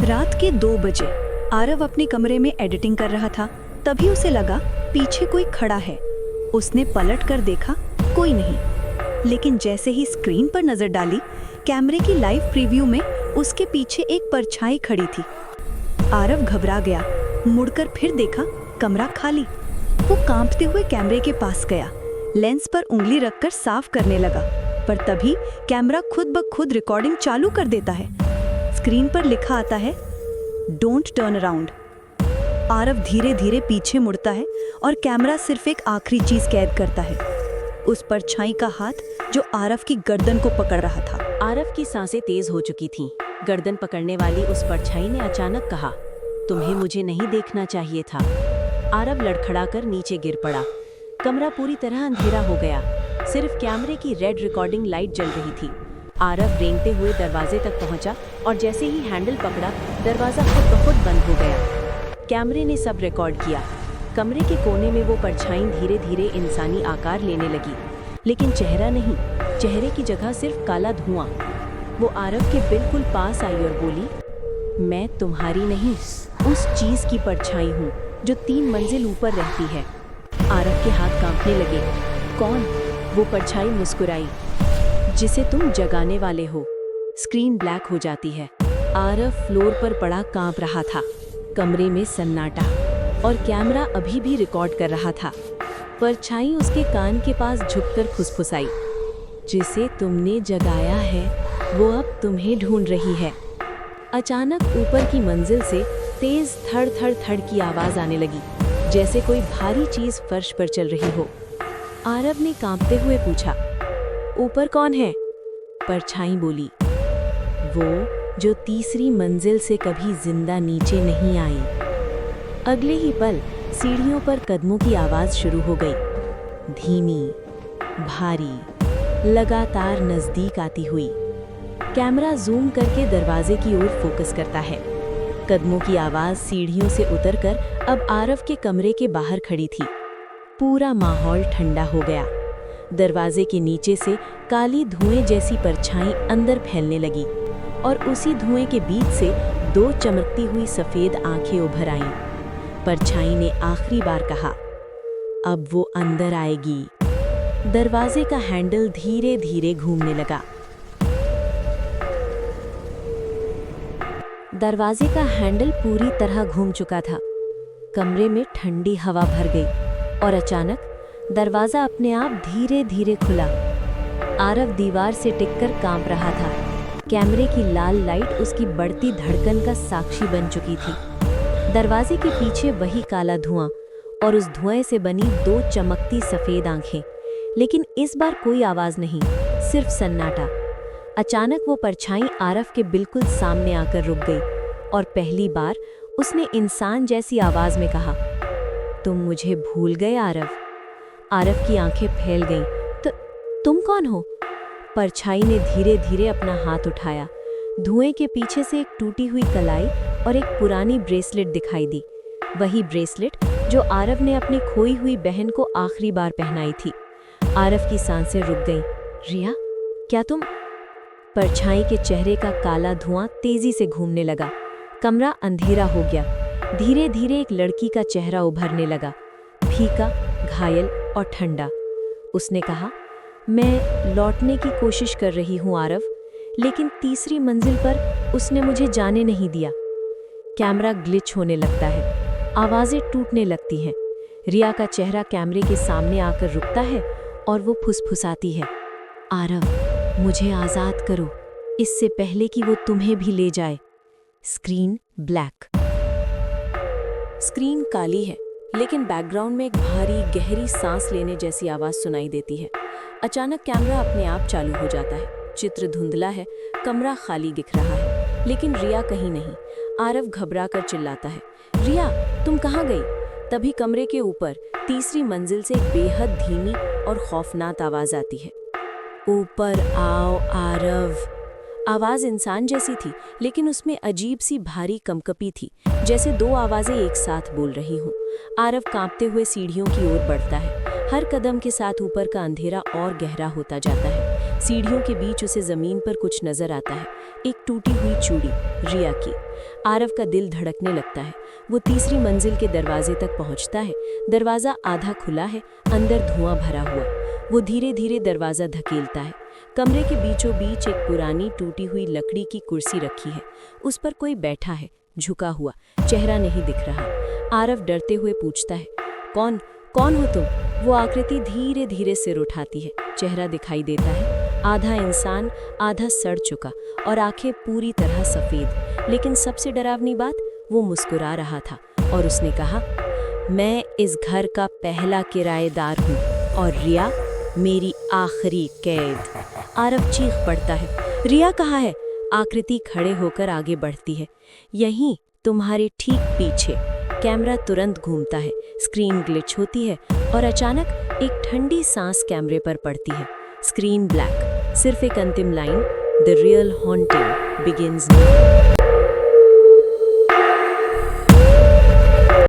रात के 2 बजे आरव अपने कमरे में एडिटिंग कर रहा था। तभी उसे लगा पीछे कोई खड़ा है। उसने पलट कर देखा, कोई नहीं। लेकिन जैसे ही स्क्रीन पर नजर डाली, कैमरे की लाइव प्रीव्यू में उसके पीछे एक परछाई खड़ी थी। आरव घबरा गया, मुड़कर फिर देखा, कमरा खाली। वो कांपते हुए कैमरे के पास गया, लेंस पर उंगली रखकर साफ करने लगा, पर तभी कैमरा खुद ब खुद रिकॉर्डिंग चालू कर देता है। स्क्रीन पर लिखा आता है, डोंट टर्न अराउंड। आरव धीरे धीरे पीछे मुड़ता है और कैमरा सिर्फ एक आखिरी चीज कैद करता है, उस परछाई का हाथ जो आरव की गर्दन को पकड़ रहा था। आरव की सांसें तेज हो चुकी थीं। गर्दन पकड़ने वाली उस परछाई ने अचानक कहा, तुम्हें मुझे नहीं देखना चाहिए था। आरव लड़खड़ाकर नीचे गिर पड़ा। कमरा पूरी तरह अंधेरा हो गया, सिर्फ कैमरे की रेड रिकॉर्डिंग लाइट जल रही थी। आरव रेंगते हुए दरवाजे तक पहुंचा और जैसे ही हैंडल पकड़ा, दरवाजा खुद ब खुद बंद हो गया। कैमरे ने सब रिकॉर्ड किया। कमरे के कोने में वो परछाई धीरे धीरे इंसानी आकार लेने लगी, लेकिन चेहरा नहीं, चेहरे की जगह सिर्फ काला धुआं। वो आरव के बिल्कुल पास आई और बोली, मैं तुम्हारी नहीं, उस चीज की परछाई हूँ जो 3 मंजिल ऊपर रहती है। आरव के हाथ कांपने लगे। कौन? वो परछाई मुस्कुराई, जिसे तुम जगाने वाले हो। स्क्रीन ब्लैक हो जाती है। आरव फ्लोर पर पड़ा कांप रहा था। कमरे में सन्नाटा और कैमरा अभी भी रिकॉर्ड कर रहा था। परछाई उसके कान के पास झुककर फुसफुसाई, जिसे तुमने जगाया है वो अब तुम्हें ढूंढ रही है। अचानक ऊपर की मंजिल से तेज थड़ थड़ थड़ की आवाज आने लगी, जैसे कोई भारी चीज फर्श पर चल रही हो। आरव ने कांपते हुए पूछा, ऊपर कौन है? परछाई बोली, वो जो तीसरी मंजिल से कभी जिंदा नीचे नहीं आई। अगले ही पल सीढ़ियों पर कदमों की आवाज शुरू हो गई, धीमी, भारी, लगातार नजदीक आती हुई। कैमरा जूम करके दरवाजे की ओर फोकस करता है। कदमों की आवाज सीढ़ियों से उतरकर अब आरव के कमरे के बाहर खड़ी थी। पूरा माहौल ठंडा हो गया। दरवाजे के नीचे से काली धुएं जैसी परछाई अंदर फैलने लगी और उसी धुएं के बीच से 2 चमकती हुई सफेद आंखें उभर आईं। परछाई ने आखिरी बार कहा, अब वो अंदर आएगी। दरवाजे का हैंडल धीरे धीरे घूमने लगा। दरवाजे का हैंडल पूरी तरह घूम चुका था। कमरे में ठंडी हवा भर गई और अचानक दरवाजा अपने आप धीरे धीरे खुला। आरव दीवार से टिककर कांप रहा था। कैमरे की लाल लाइट उसकी बढ़ती धड़कन का साक्षी बन चुकी थी। दरवाजे के पीछे वही काला धुआं और उस धुएं से बनी 2 चमकती सफेद आंखें, लेकिन इस बार कोई आवाज नहीं, सिर्फ सन्नाटा। अचानक वो परछाई आरव के बिल्कुल सामने आकर रुक गई और पहली बार उसने इंसान जैसी आवाज में कहा, तुम मुझे भूल गए आरव। आरव की आंखें फैल गईं। तो तुम कौन हो? परछाई ने धीरे धीरे अपना हाथ उठाया। धुएं के पीछे से एक टूटी हुई कलाई और एक पुरानी ब्रेसलेट दिखाई दी, वही ब्रेसलेट जो आरव ने अपनी खोई हुई बहन को आखिरी बार पहनाई थी। आरव की सांसें रुक गईं। रिया, क्या तुम? परछाई के चेहरे का काला धुआं तेजी से घूमने लगा। कमरा अंधेरा हो गया। धीरे धीरे एक लड़की का चेहरा उभरने लगा, फीका, घायल और ठंडा। उसने कहा, मैं लौटने की कोशिश कर रही हूँ आरव, लेकिन तीसरी मंजिल पर उसने मुझे जाने नहीं दिया। कैमरा ग्लिच होने लगता है, आवाजें टूटने लगती हैं। रिया का चेहरा कैमरे के सामने आकर रुकता है और वो फुसफुसाती है, आरव, मुझे आजाद करो, इससे पहले कि वो तुम्हें भी ले जाए। Screen black. स्क्रीन काली है, लेकिन बैकग्राउंड में एक भारी गहरी सांस लेने जैसी आवाज सुनाई देती है। अचानक कैमरा अपने आप चालू हो जाता है। चित्र धुंधला है, कमरा खाली दिख रहा है, लेकिन रिया कहीं नहीं। आरव घबराकर चिल्लाता है, रिया, तुम कहाँ गई? तभी कमरे के ऊपर तीसरी मंजिल से एक बेहद धीमी और खौफनाक आवाज आती है, ऊपर आओ आरव। आवाज इंसान जैसी थी, लेकिन उसमें अजीब सी भारी कंपकपी थी, जैसे 2 आवाजें एक साथ बोल रही हूँ। आरव कांपते हुए सीढ़ियों की ओर बढ़ता है। हर कदम के साथ ऊपर का अंधेरा और गहरा होता जाता है। सीढ़ियों के बीच उसे जमीन पर कुछ नजर आता है, एक टूटी हुई चूड़ी, रिया की। आरव का दिल धड़कने लगता है। वो तीसरी मंजिल के दरवाजे तक पहुंचता है। दरवाजा आधा खुला है, अंदर धुआं भरा हुआ। वो धीरे धीरे दरवाजा धकेलता है। कमरे के बीचों बीच एक पुरानी टूटी हुई लकड़ी की कुर्सी रखी है। उस पर कोई बैठा है, झुका हुआ, चेहरा नहीं दिख रहा। आरव डरते हुए पूछता है, कौन कौन हो तुम? वो आकृति धीरे धीरे सिर उठाती है। चेहरा दिखाई देता है, आधा इंसान, आधा सड़ चुका, और आंखें पूरी तरह सफेद। लेकिन सबसे डरावनी बात, वो मुस्कुरा रहा था और उसने कहा, मैं इस घर का पहला किराएदार हूँ और रिया मेरी आखिरी कैद। आरव चीख पड़ता है, रिया कहाँ है? आकृति खड़े होकर आगे बढ़ती है, यहीं तुम्हारे ठीक पीछे। कैमरा तुरंत घूमता है, स्क्रीन ग्लिच होती है और अचानक एक ठंडी सांस कैमरे पर पड़ती है। स्क्रीन ब्लैक, सिर्फ एक अंतिम line, the real haunting begins now.